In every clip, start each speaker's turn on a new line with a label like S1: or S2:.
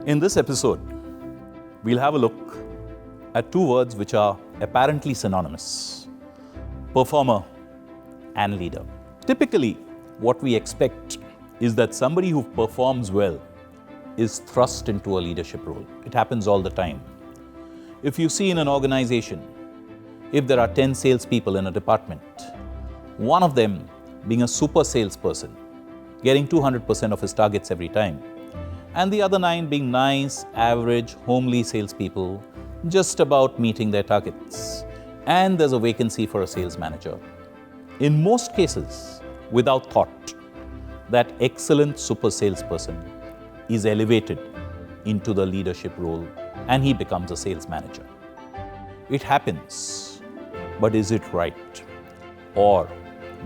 S1: In this episode, we'll have a look at two words which are apparently synonymous: performer and leader. Typically, what we expect is that somebody who performs well is thrust into a leadership role. It happens all the time. If you see in an organization, if there are 10 salespeople in a department, one of them being a super salesperson, getting 200% of his targets every time, and the other 9 being nice, average, homely salespeople, just about meeting their targets. And there's a vacancy for a sales manager. In most cases, without thought, that excellent super salesperson is elevated into the leadership role and he becomes a sales manager. It happens, but is it right? Or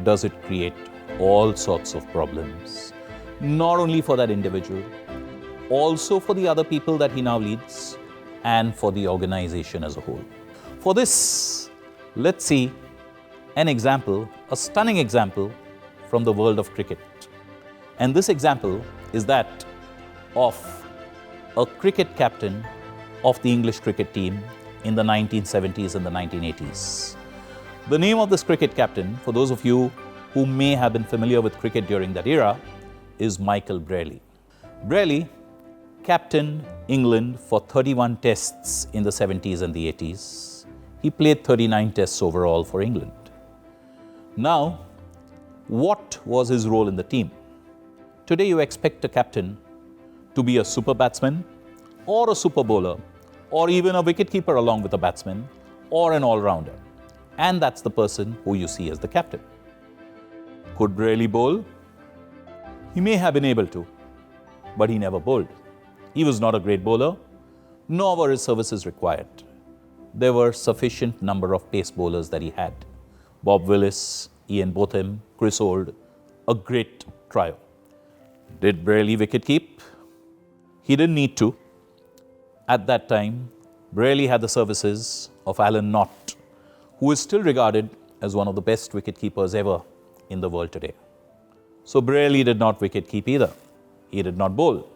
S1: does it create all sorts of problems, not only for that individual, also for the other people that he now leads, and for the organization as a whole? For this, let's see an example, a stunning example from the world of cricket. And this example is that of a cricket captain of the English cricket team in the 1970s and the 1980s. The name of this cricket captain, for those of you who may have been familiar with cricket during that era, is Michael Brearley. Brearley captained England for 31 tests in the 70s and the 80s. He played 39 tests overall for England. Now, what was his role in the team? Today you expect a captain to be a super batsman or a super bowler or even a wicketkeeper along with a batsman or an all-rounder. And that's the person who you see as the captain. Could Brearley bowl? He may have been able to, but he never bowled. He was not a great bowler, nor were his services required. There were sufficient number of pace bowlers that he had. Bob Willis, Ian Botham, Chris Old, a great trio. Did Brearley wicket keep? He didn't need to. At that time, Brearley had the services of Alan Knott, who is still regarded as one of the best wicket keepers ever in the world today. So Brearley did not wicket keep either. He did not bowl.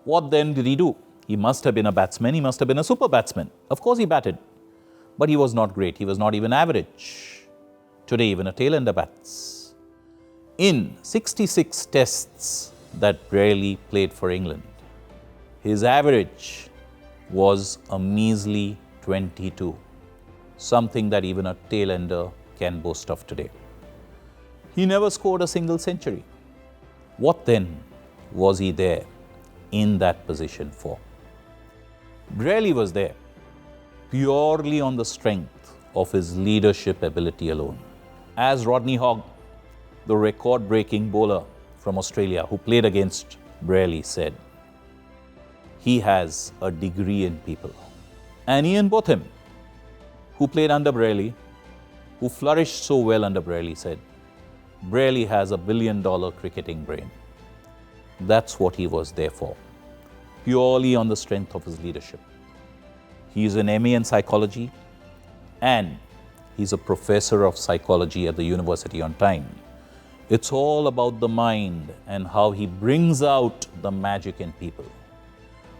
S1: What then did he do? He must have been a batsman. He must have been a super batsman. Of course he batted, but he was not great. He was not even average. Today even a tail-ender bats. In 66 tests that Brearley played for England, his average was a measly 22, something that even a tail-ender can boast of today. He never scored a single century. What then was he there in that position for? Brearley was there purely on the strength of his leadership ability alone. As Rodney Hogg, the record-breaking bowler from Australia who played against Brearley, said, he has a degree in people. And Ian Botham, who played under Brearley, who flourished so well under Brearley, said, Brearley has a $1 billion cricketing brain. That's what he was there for, purely on the strength of his leadership. He is an MA in psychology and he's a professor of psychology at the university on time. It's all about the mind and how he brings out the magic in people.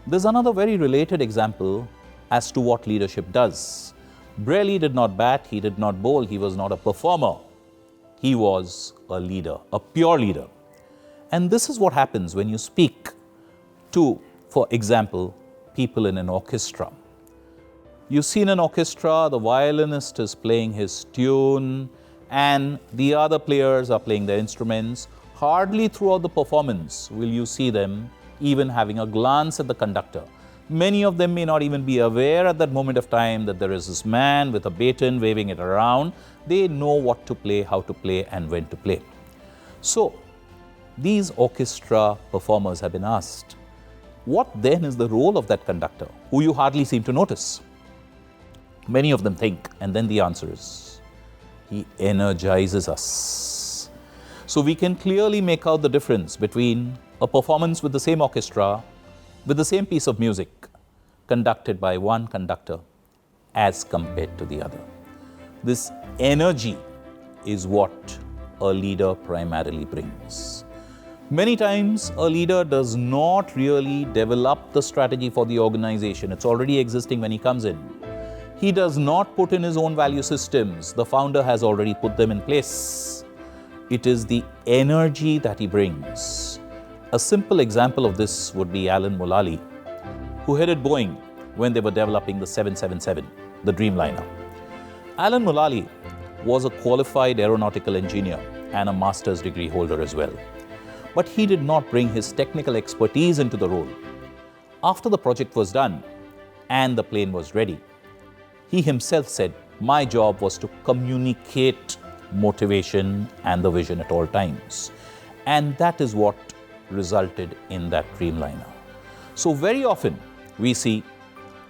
S1: There's another very related example as to what leadership does. Brearley did not bat, he did not bowl, he was not a performer. He was a leader, a pure leader. And this is what happens when you speak to, for example, people in an orchestra. You see in an orchestra, the violinist is playing his tune and the other players are playing their instruments. Hardly throughout the performance will you see them even having a glance at the conductor. Many of them may not even be aware at that moment of time that there is this man with a baton waving it around. They know what to play, how to play, and when to play. So, these orchestra performers have been asked, what then is the role of that conductor, who you hardly seem to notice? Many of them think, and then the answer is, he energizes us. So we can clearly make out the difference between a performance with the same orchestra, with the same piece of music, conducted by one conductor as compared to the other. This energy is what a leader primarily brings. Many times, a leader does not really develop the strategy for the organization. It's already existing when he comes in. He does not put in his own value systems. The founder has already put them in place. It is the energy that he brings. A simple example of this would be Alan Mulally, who headed Boeing when they were developing the 777, the Dreamliner. Alan Mulally was a qualified aeronautical engineer and a master's degree holder as well. But he did not bring his technical expertise into the role. After the project was done and the plane was ready, he himself said, my job was to communicate motivation and the vision at all times. And that is what resulted in that Dreamliner. So very often we see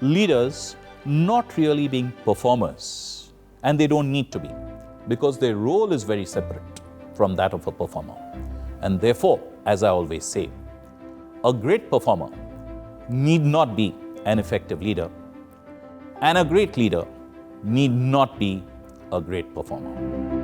S1: leaders not really being performers, and they don't need to be, because their role is very separate from that of a performer. And therefore, as I always say, a great performer need not be an effective leader, and a great leader need not be a great performer.